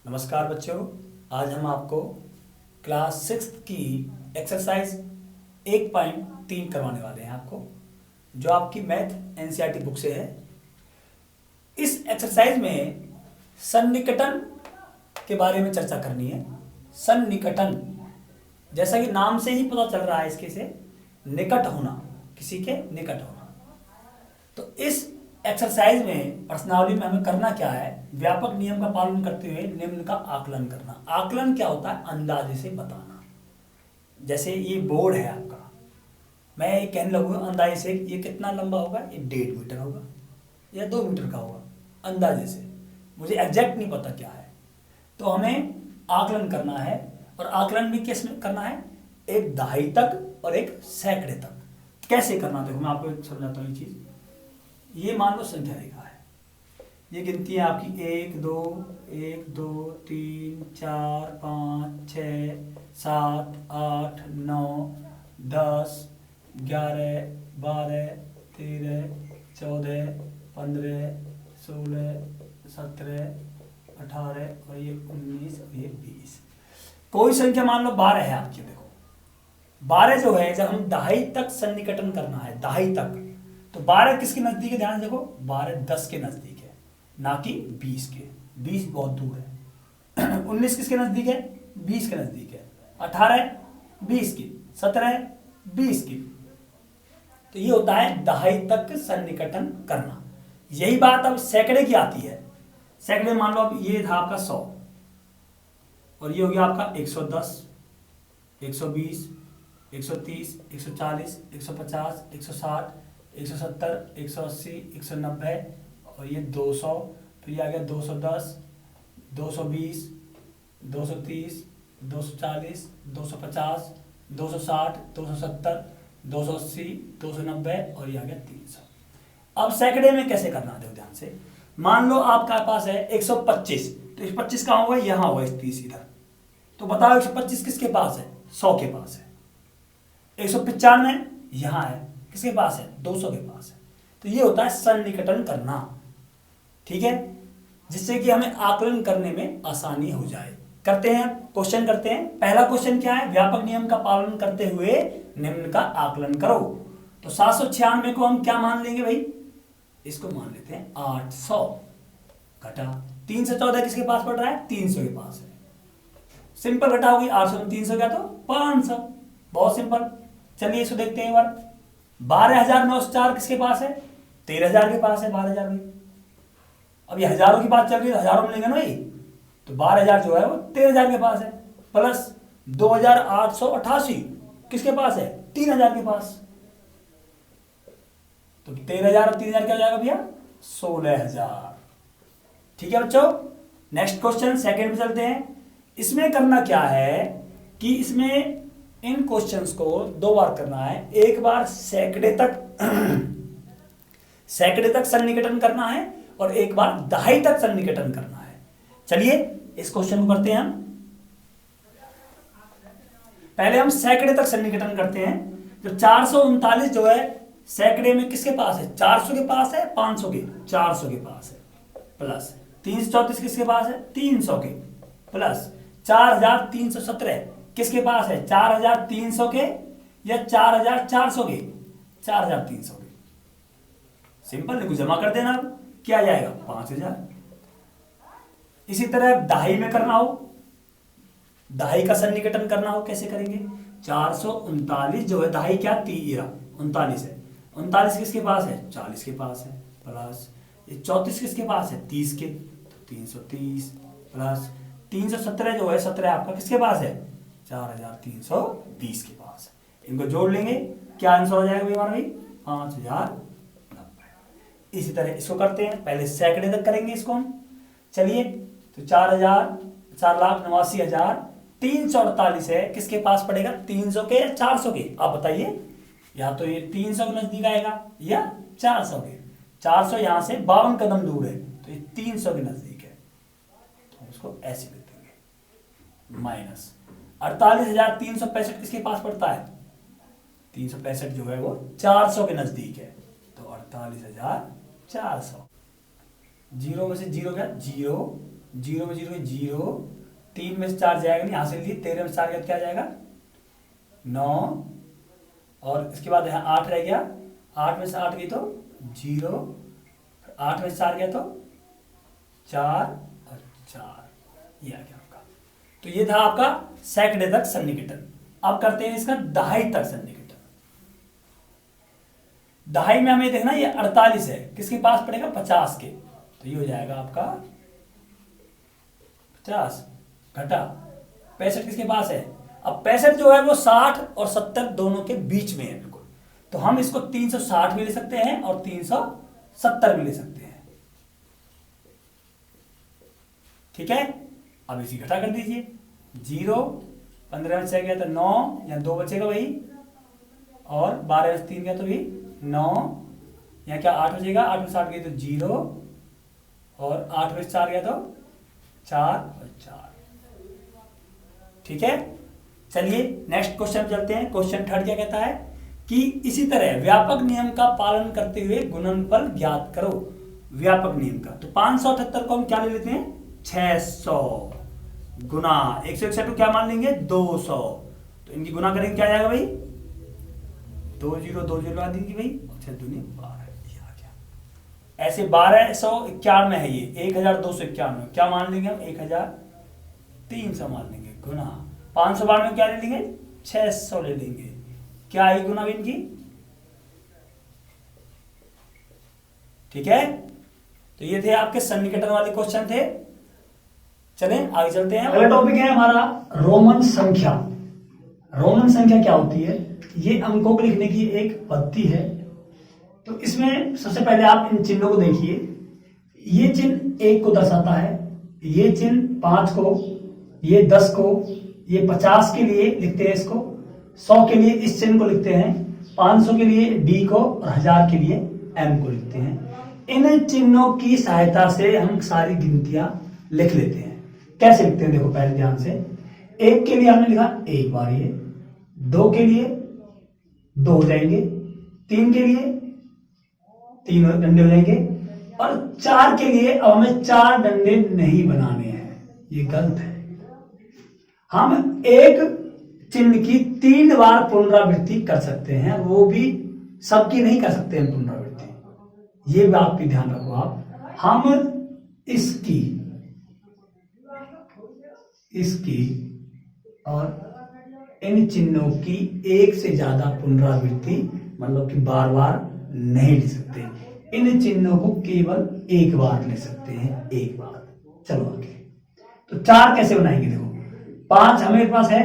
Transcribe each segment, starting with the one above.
नमस्कार बच्चों। आज हम आपको क्लास 6 की एक्सरसाइज 1.3 करवाने वाले हैं आपको, जो आपकी मैथ एनसीईआरटी बुक से है। इस एक्सरसाइज में सन्निकटन के बारे में चर्चा करनी है। सन्निकटन, जैसा कि नाम से ही पता चल रहा है इसके से, निकट होना, किसी के निकट होना। तो इस एक्सरसाइज में प्रश्नावली में हमें करना क्या है, व्यापक नियम का पालन करते हुए निम्न का आकलन करना। आकलन क्या होता है? अंदाजे से बताना। जैसे ये बोर्ड है आपका, मैं ये कहने लगूंगा अंदाजे से ये कितना लंबा होगा, ये 1.5 मीटर होगा या 2 मीटर का होगा, अंदाजे से। मुझे एग्जैक्ट नहीं पता क्या है, तो हमें आकलन करना है। और आकलन भी किस में करना है? एक दहाई तक और एक सैकड़े तक। कैसे करना, देखो मैं आपको एक समझाता हूँ ये चीज़। ये मान लो संख्या रेखा है, ये गिनती है आपकी 1 2 1 2 3 4 5 6 7 8 9 10 11 12 13 14 15 16 17 18 और ये 19 और ये 20। कोई संख्या मान लो 12 है आपकी। देखो 12 जो है, जब हम दहाई तक सन्निकटन करना है, दहाई तक, तो 12 किसके नजदीक है? ध्यान से देखो, 12 10 के नजदीक है, ना कि 20 के। 20 बहुत दूर है। 19 किसके नजदीक है? 20 के नजदीक है। 18 20 की, 17 20 की। तो ये होता है दहाई तक सन्निकटन करना। यही बात अब सैकड़े की आती है। सैकड़े मान लो अब ये था आपका 100 और ये हो गया आपका 110 120 130 140 150 160 170 180 190 और ये 200, फिर ये आ गया 210 220 230 240 250 260 270 280 290 और ये आ गया 300। अब सैकड़े में कैसे करना है, ध्यान से। मान लो आपका पास है 125, तो 125 कहाँ होगा? यहाँ होगा, इस 30 इधर। तो बताओ 125 किसके पास है? 100 के पास है। 195 यहाँ है, किसके पास है? 200 के पास है। तो ये होता है सन्निकटन करना, ठीक है, जिससे कि हमें आकलन करने में आसानी हो जाए। करते हैं, क्वेश्चन करते हैं। पहला क्वेश्चन क्या है? व्यापक नियम का पालन करते हुए निम्न का आकलन करो। तो 796 को हम क्या मान लेंगे भाई? इसको मान लेते हैं 800 घटा 314 किसके पास पड़ रहा है? 300 के पास है। सिंपल घटा होगी, 800 में 300 क्या, तो 500। बहुत सिंपल। चलिए इसको देखते हैं एक बार। 12,904 किसके पास है? 13,000 के पास है। 12,000 भाई, अब ये हजारों की बात चल रही है, हजारों में लेंगे ना भाई। तो 12,000 जो है वो 13,000 के पास है, प्लस 2,888 किसके पास है? 3,000 के पास। तो 13,000 और 3,000 क्या हो जाएगा भैया? 16,000। ठीक है बच्चों, नेक्स्ट क्वेश्चन सेकंड में चलते हैं। इसमें करना क्या है कि इसमें इन क्वेश्चंस को 2 बार करना है। एक बार सैकड़े तक सैकड़े तक सन्निकटन करना है और एक बार दहाई तक सन्निकटन करना है। चलिए इस क्वेश्चन को करते हैं हम। पहले हम सैकड़े तक सन्निकटन करते हैं। जो 439 जो है सैकड़े में किसके पास है? 400 के पास है, 500 के, 400 के पास है, प्लस 334 किसके पास है? 300 के, प्लस 4,317 किसके पास है? 4,300 के या 4,400 के? 4,300 के। सिंपल, लिखो, जमा कर देना। क्या आ जाएगा? 5,000। इसी तरह दहाई में करना हो, दहाई का सन्निकटन करना हो, कैसे करेंगे? 439 जो है दहाई क्या? 39 है। 39 किसके पास है? 40 के पास है, प्लस ये 34 किसके पास है? 30 के, तो 330, प्लस 317 जो है 17 आपका किसके पास है? 4,320 के पास है। इनको जोड़ लेंगे, क्या आंसर हो जाएगा हमारा भाई? 5,090। इसी तरह इसको करते हैं, पहले सैकड़े तक करेंगे इसको हम। चलिए, तो 4,89,348 है, किसके पास पड़ेगा? 300 के या 400 के? आप बताइए, या तो ये 300 के नजदीक आएगा या 400 के। 400 यहां से 52 कदम दूर है, तो ये 300 के नजदीक है, तो उसको ऐसे लिख देंगे। माइनस 48,365 किसके पास पड़ता है? 365 जो है वो 400 के नजदीक है, तो 48,400। जीरो में से जीरो क्या? जीरो, जीरो में जीरो जीरो, 3 में से 4 जाएगा नहीं, यहाँ से लिए 13 में से 4 गया तो क्या जाएगा 9, और इसके बाद यहाँ 8 रह गया, 8 में से 8 गई तो 0, 8 में से 4 गया तो 4 और 4, ये आ गया आपका। तो ये था आपका सैकड़े तक सन्निकटन। अब करते हैं इसका दहाई तक सन्निकटन। दहाई में हमें देखना ये 48 है, किसके पास पड़ेगा 50 के, तो ये हो जाएगा आपका 50 घटा 65 किसके पास है। अब 65 जो है वो 60 और 70 दोनों के बीच में है बिल्कुल, तो हम इसको 360 में ले सकते हैं और 370 में ले सकते हैं। ठीक है, अब इसी घटा कर दीजिए, 0 15 में 6 गया तो 9, यहाँ 2 बचेगा वही, और 12 में 3 गया तो भी 9, यहाँ क्या 8 बचेगा, 8 में 60 गई तो 0, और 8 में 4 गया तो 4 और 4। ठीक है, चलिए नेक्स्ट क्वेश्चन चलते हैं। क्वेश्चन थर्ड क्या कहता है कि इसी तरह व्यापक नियम का पालन करते हुए गुणनफल ज्ञात करो। व्यापक नियम का, तो 578 को हम क्या ले लेते हैं 600 गुना 161 को क्या मान लेंगे 200, तो इनकी गुना करेंगे क्या जाएगा भाई 2 0 2 0 लगा देंगे भाई, 6 दूनी 12, ये आ गया। ऐसे 1291 है ये 1291, क्या मान लेंगे हम 1300 मान लेंगे गुना 592 में क्या ले लेंगे 600 ले लेंगे, क्या आई गुना इनकी। ठीक है, तो ये थे आपके सन्निकटन वाले क्वेश्चन थे। चलें आगे चलते हैं। अगला टॉपिक है हमारा रोमन संख्या। रोमन संख्या क्या होती है, ये अंकों को लिखने की एक पद्धति है। तो इसमें सबसे पहले आप इन चिन्हों को देखिए, ये चिन्ह 1 को दर्शाता है, ये चिन्ह 5 को, ये 10 को, ये 50 के लिए लिखते हैं इसको, 100 के लिए इस चिन्ह को लिखते हैं, 500 के लिए D को और 1000 के लिए M को लिखते हैं। इन चिन्हों की सहायता से हम सारी गिनतियां लिख लेते हैं। कैसे लिखते हैं देखो पहले ध्यान से, 1 के लिए हमने लिखा 1 बार, ये 2 के लिए 2 हो जाएंगे, 3 के लिए 3 डंडे हो जाएंगे, और 4 के लिए अब हमें 4 डंडे नहीं बनाने हैं, ये गलत है। हम एक चिन्ह की 3 बार पुनरावृत्ति कर सकते हैं, वो भी सबकी नहीं कर सकते हैं पुनरावृत्ति, ये बात भी ध्यान रखो आप। हम इसकी और इन चिन्हों की एक से ज्यादा पुनरावृत्ति मतलब कि बार बार नहीं ले सकते, इन चिन्हों को केवल एक बार ले सकते हैं, एक बार। चलो आगे, तो 4 कैसे बनाएंगे देखो, 5 हमारे पास है,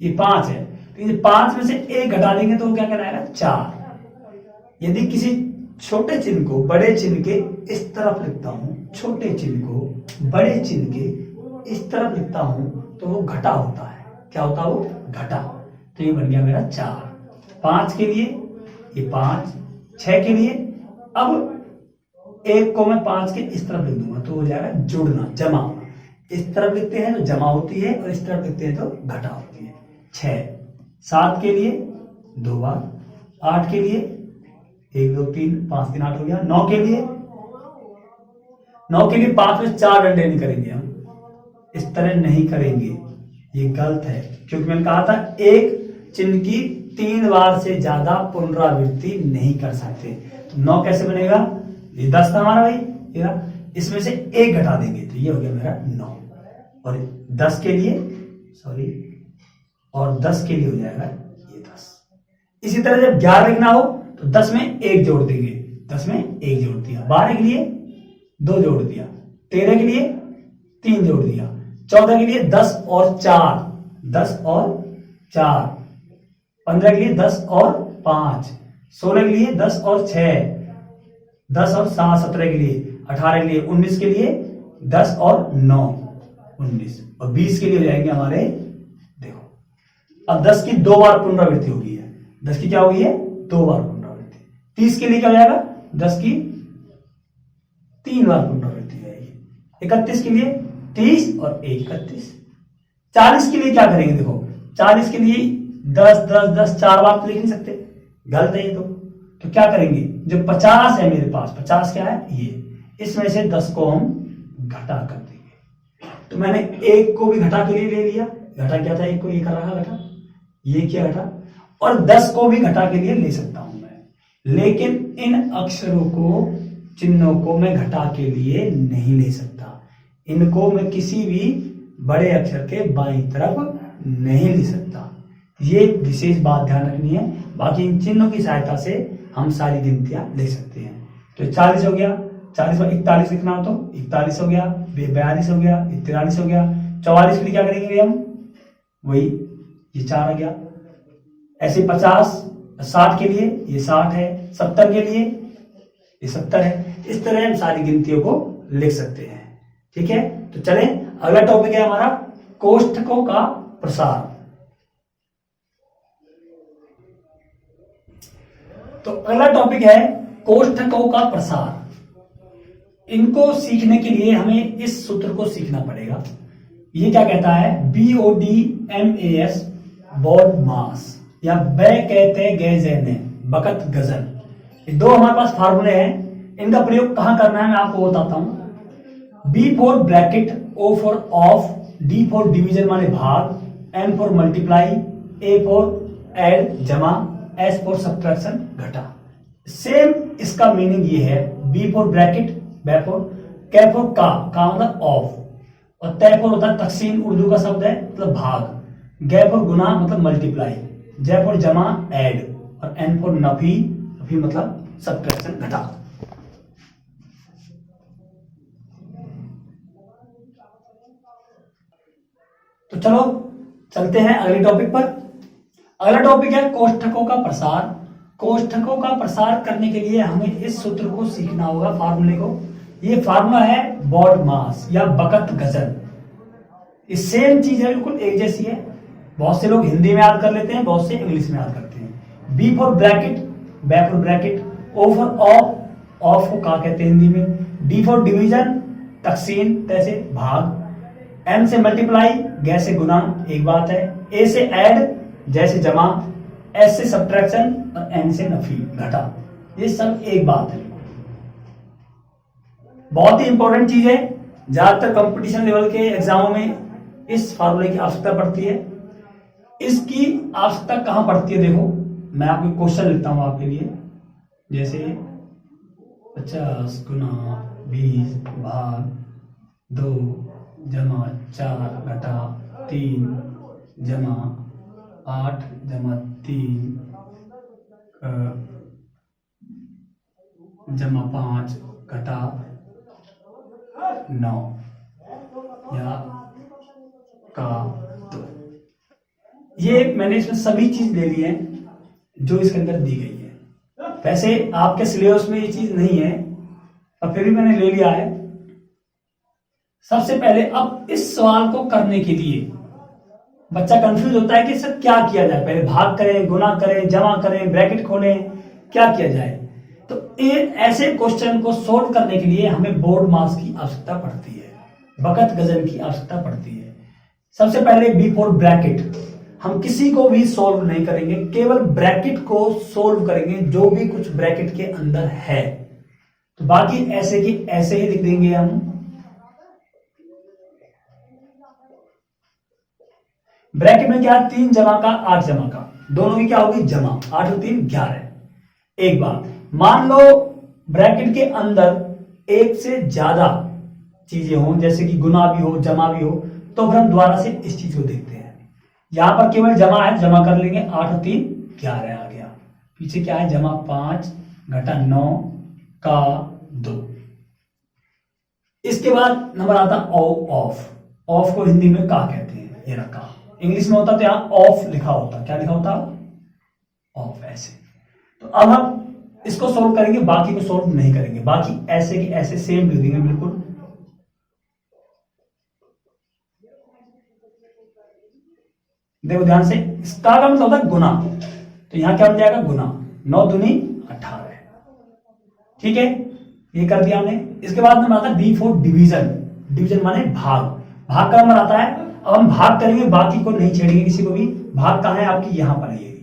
ये 5 है, तो ये 5 में से 1 घटा देंगे तो वो क्या कहलाएगा 4। यदि किसी छोटे चिन्ह को बड़े चिन्ह के इस तरफ लिखता हूं, छोटे चिन्ह को बड़े चिन्ह के इस तरफ लिखता हूं तो वो घटा होता है, क्या होता है वो घटा। तो ये बन गया मेरा 4। 5 के लिए ये 5, 6 के लिए अब 1 को मैं 5 के इस तरफ लिख दूंगा तो हो जाएगा जुड़ना, जमा होना। इस तरफ लिखते हैं तो जमा होती है और इस तरफ लिखते हैं तो घटा होती है। 6, 7 के लिए 2 बार, 8 के लिए 1 2 3 5 3 8 हो गया। 9 के लिए 5 में 4 डंडे नहीं करेंगे हम, इस तरह नहीं करेंगे, ये गलत है, क्योंकि मैंने कहा था एक चिन्ह की 3 बार से ज्यादा पुनरावृत्ति नहीं कर सकते। तो 9 कैसे बनेगा, ये 10 था हमारा भाई, इसमें से 1 घटा देंगे तो ये हो गया मेरा 9, और 10 के लिए और 10 के लिए हो जाएगा ये 10। इसी तरह जब 11 लिखना हो तो 10 में 1 जोड़ देंगे, 10 में 1 जोड़ दिया, 12 के लिए 2 जोड़ दिया, 13 के लिए 3 जोड़ दिया, 14 के लिए 10 और 4, 10 और 4, 15 के लिए 10 और 5, 16 के लिए 10 और 6, 10 और 7, 17 के लिए, 18 के लिए, 19 के लिए 10 और 9, 19, और 20 के लिए हो जाएंगे हमारे, देखो अब 10 की 2 बार पुनरावृत्ति हो गई है, 10 की क्या हो गई है 2 बार पुनरावृत्ति। 30 के लिए क्या हो जाएगा 10 की 3 बार पुनरावृत्ति हो जाएगी। 31 के लिए 30 और 1 31। 40 के लिए क्या करेंगे देखो, 40 के लिए 10 10 10 4 बार तो लिख नहीं सकते, गलत है ये तो क्या करेंगे, जो 50 है मेरे पास, 50 क्या है ये, इसमें से 10 को हम घटा कर देंगे, तो मैंने एक को भी घटा के लिए ले लिया, घटा क्या था, एक को ये कर रहा घटा, ये क्या घटा, और 10 को भी घटा के लिए ले सकता हूं मैं, लेकिन इन अक्षरों को, चिन्हों को मैं घटा के लिए नहीं ले सकता। इनको मैं किसी भी बड़े अक्षर के बाईं तरफ नहीं ले सकता। ये विशेष बात ध्यान रखनी है। बाकी इन चिन्हों की सहायता से हम सारी गिनतियां ले सकते हैं। तो 40 हो गया, 40 में 41 लिखना हो तो 41 हो गया, 42 हो गया, 43 हो गया। 44 के लिए क्या करेंगे हम, वही ये 4 आ गया। ऐसे 50, 60 के लिए ये 60 है, 70 के लिए ये 70 है। इस तरह हम सारी गिनतियों को लिख सकते हैं। ठीक है, तो चलें अगला टॉपिक है हमारा कोष्ठकों का प्रसार। तो अगला टॉपिक है कोष्ठकों का प्रसार। इनको सीखने के लिए हमें इस सूत्र को सीखना पड़ेगा। ये क्या कहता है, BODMAS, बॉड मास, या बै कहते गैजेने, बकत गजन। ये दो हमारे पास फार्मूले हैं। इनका प्रयोग कहां करना है मैं आपको बताता हूं। B for bracket, O for of, D for division माने भाग, M for multiply, A for add जमा, S फॉर सब्ट्रैक्शन घटा। सेम इसका मीनिंग ये है, B for bracket, B for, कै फॉर का मतलब ऑफ, और तय फॉर होता है तकसीम, उर्दू का शब्द है मतलब भाग, गै फॉर गुना मतलब मल्टीप्लाई, जय फॉर जमा ऐड, और एन फॉर नफी, नफी मतलब सब्ट्रैक्शन घटा। तो चलो चलते हैं अगले टॉपिक पर। अगला टॉपिक है कोष्ठकों का प्रसार। कोष्ठकों का प्रसार करने के लिए हमें इस सूत्र को सीखना होगा, फार्मूले को। ये फार्मूला है बॉड मास या बकत गजन। ये सेम चीज है, बिल्कुल एक जैसी है। बहुत से लोग हिंदी में याद कर लेते हैं, बहुत से इंग्लिश में याद करते हैं। B for bracket, B for bracket, O for of, of को का कहते हैं हिंदी में, डी फॉर डिवीजन, तकसीम तैसे भाग, एन से मल्टीप्लाई, गै से गुना एक बात है, ए से ऐड जैसे जमा, एस से सब्ट्रैक्शन, और एन से नफी घटा। ये सब एक बात है। बहुत ही इंपॉर्टेंट चीज है। ज्यादातर कंपटीशन लेवल के एग्जामों में इस फार्मूले की आवश्यकता पड़ती है। इसकी आवश्यकता कहां पड़ती है, देखो मैं आपको क्वेश्चन लिखता हूं आपके लिए। जैसे 50 गुना 20 भाग 2 जमा 4 घटा 3 जमा 8 जमा 3 जमा 5 घटा 9 या का 2। ये मैंने इसमें सभी चीज ले ली है जो इसके अंदर दी गई है। वैसे आपके सिलेबस में ये चीज नहीं है, और फिर भी मैंने ले लिया है। सबसे पहले अब इस सवाल को करने के लिए बच्चा कंफ्यूज होता है कि सर क्या किया जाए, पहले भाग करें, गुना करें, जमा करें, ब्रैकेट खोलें, क्या किया जाए। तो ये ऐसे क्वेश्चन को सोल्व करने के लिए हमें बोर्ड मास की आवश्यकता पड़ती है, बकत गजन की आवश्यकता पड़ती है। सबसे पहले बी फॉर ब्रैकेट, हम किसी को भी सोल्व नहीं करेंगे, केवल ब्रैकेट को सोल्व करेंगे, जो भी कुछ ब्रैकेट के अंदर है। तो बाकी ऐसे की ऐसे ही लिख देंगे हम। ब्रैकेट में क्या, 3 जमा का 8 जमा का, दोनों की क्या होगी जमा, 8 और 3 11। एक बात मान लो ब्रैकेट के अंदर एक से ज्यादा चीजें हों, जैसे कि गुना भी हो, जमा भी हो, तो फिर हम दोबारा से इस चीज को देखते हैं। यहां पर केवल जमा है, जमा कर लेंगे, 8 और 3 11 आ गया। पीछे क्या है, जमा 5 घटा 9 का 2। इसके बाद नंबर आता ऑफ। ऑफ को हिंदी में का कहते हैं, ये रखा। इंग्लिश में होता तो यहां ऑफ लिखा होता, क्या लिखा होता, ऑफ, ऐसे। तो अब हम इसको सोल्व करेंगे, बाकी को सोल्व नहीं करेंगे। बाकी ऐसे की ऐसे सेम लिख देंगे बिल्कुल। देखो ध्यान से, इसका मतलब होता है गुना, तो यहां क्या बन जाएगा, गुना 9 दूनी 18। ठीक है, ये कर दिया हमने। इसके बाद नंबर आता है डी फॉर डिवीजन। डिवीजन माने भाग, भाग का नंबर आता है। अब हम भाग करेंगे, बाकी को नहीं छेड़ेंगे किसी को भी। भाग कहां है आपकी, यहां पर है ये।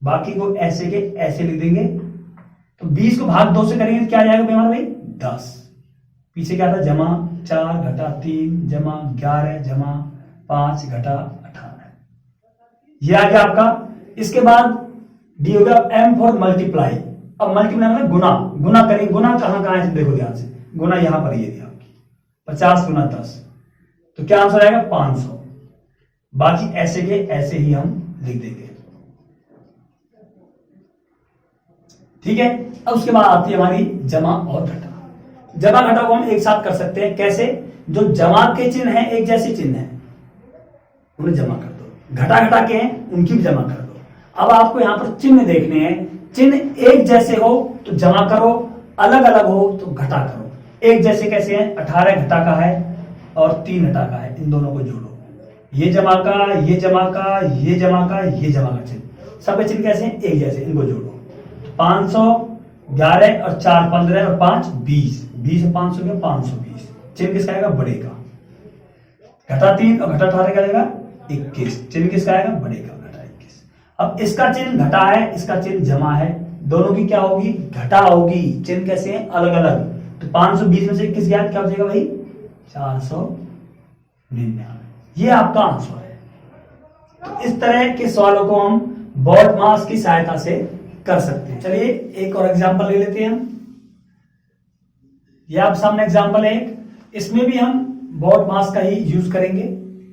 बाकी को ऐसे के ऐसे लिख देंगे। तो 20 को भाग 2 से करेंगे तो क्या आ जाएगा हमारा भाई, 10। पीछे क्या था, जमा 4 घटा 3 जमा 11 जमा 5 घटा 18, ये आ गया आपका। इसके बाद डी हो गया M फॉर मल्टीप्लाई। अब मल्टीप्लाई मतलब गुना, गुना करेंगे। गुना कहाँ है देखो ध्यान से, गुना यहां पर ये दिया आपकी 50 गुना 10, तो क्या आंसर आएगा 500। बाकी ऐसे के ऐसे ही हम लिख देंगे, ठीक है। अब उसके बाद आती है हमारी जमा और घटा। जमा घटा को हम एक साथ कर सकते हैं, कैसे, जो जमा के चिन्ह हैं एक जैसे चिन्ह हैं उन्हें जमा कर दो, घटा घटा के हैं उनकी भी जमा कर दो। अब आपको यहां पर चिन्ह देखने हैं, चिन्ह एक जैसे हो तो जमा करो, अलग अलग हो तो घटा करो। एक जैसे कैसे हैं, 18 घटा का है और 3 घटा का है, इन दोनों को जोड़ो। ये जमा का, ये जमा का, ये जमा का, ये जमा का चिन्ह, सब चिन्ह कैसे हैं, एक जैसे, इनको जोड़ो। 500, 11 और 4 15 और 5 20, 20 और 500 का 520। चिन्ह किसका आएगा, बड़े का। घटा 3 और घटा 18 का आएगा 21, चिन्ह किसका आएगा, बड़े का, घटा 21। अब इसका चिन्ह घटा है, इसका चिन्ह जमा है, दोनों की क्या होगी, घटा होगी। चिन्ह कैसे हैं, अलग अलग। तो 520 में से 21 गया, क्या हो जाएगा भाई, 499। ये आपका आंसर है। तो इस तरह के सवालों को हम बोर्ड मास की सहायता से कर सकते हैं। चलिए एक और एग्जांपल ले लेते हैं हम। ये आप सामने एग्जांपल है एक, इसमें भी हम बोर्ड मास का ही यूज करेंगे,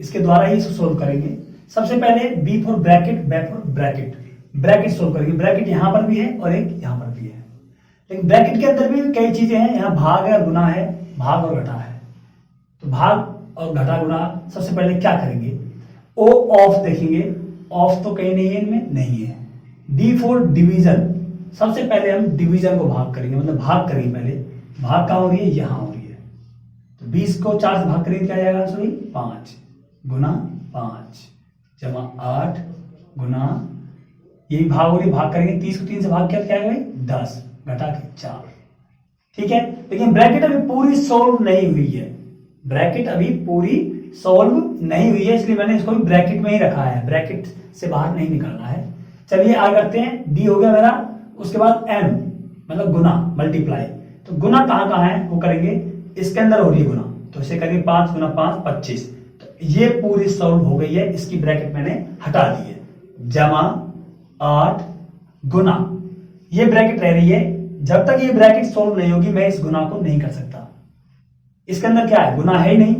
इसके द्वारा ही सोल्व करेंगे। सबसे पहले B for bracket, B for bracket, bracket solve करेंगे। ब्रैकेट यहां पर भी है और एक यहां पर भी है, लेकिन ब्रैकेट के अंदर भी कई चीजें हैं। यहाँ भाग है और गुना है, भाग और घटा है। तो भाग और घटा गुना, सबसे पहले क्या करेंगे, ओ ऑफ देखेंगे, ऑफ तो कहीं नहीं है, इनमें नहीं है। डी फॉर डिवीजन, सबसे पहले हम डिवीजन को भाग करेंगे, मतलब भाग करेंगे पहले। भाग कहां हो रही है, यहां हो रही है। तो 20 को 4 से भाग करेंगे, क्या जाएगा आंसर, 5 गुना 5 जमा 8 गुना, यही भाग हो रही, भाग करेंगे। 30 को 3 से भाग किया, क्या है 10 घटा के 4, ठीक है। लेकिन ब्रैकेट अभी पूरी सोल्व नहीं हुई है, ब्रैकेट अभी पूरी सोल्व नहीं हुई है, इसलिए मैंने इसको भी ब्रैकेट में ही रखा है, ब्रैकेट से बाहर नहीं निकालना है। चलिए आगे करते हैं। डी हो गया मेरा, उसके बाद एम मतलब गुना, मल्टीप्लाई। तो गुना कहां है वो करेंगे, इसके अंदर हो रही है गुना, तो इसे करेंगे 5 गुना 5 25। तो ये पूरी सॉल्व हो गई है, इसकी ब्रैकेट मैंने हटा दी है। जमा 8 गुना, ये ब्रैकेट रह रही है। जब तक ये ब्रैकेट सॉल्व नहीं होगी मैं इस गुना को नहीं कर सकता। इसके अंदर क्या है, गुना है ही नहीं,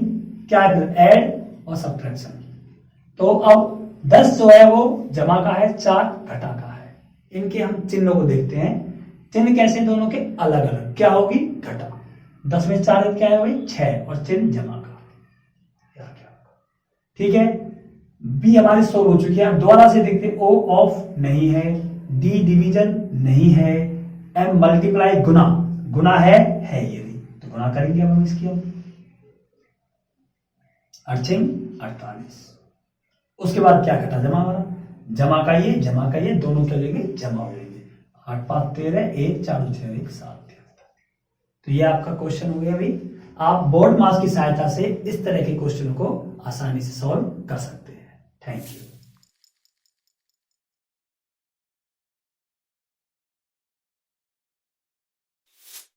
क्या है, ऐड और सब्ट्रैक्शन। तो अब 10 जो है वो जमा का है, 4 घटा का है। इनके हम चिन्हों को देखते हैं, चिन्ह कैसे, दोनों के अलग अलग। क्या होगी, घटा, 10 में 4 क्या है भाई 6, और चिन्ह जमा का, ठीक है। बी हमारी सोल्व हो चुकी है। दोबारा से देखते हैं, ओ ऑफ नहीं है, डी डिवीजन नहीं है, एम मल्टीप्लाई गुना, गुना है ये भी, तो गुना करेंगे अब हम इसकी। अब 48, उसके बाद क्या घटा, जमा वाला, जमा का ये दोनों क्या लेंगे, जमा हो लेंगे। 8 5 13, 1 4 6 1 7 13। तो ये आपका क्वेश्चन हो गया भाई। आप बोर्ड मास की सहायता से इस तरह के क्वेश्चन को आसानी से सॉल्व कर सकते हैं। Thank you.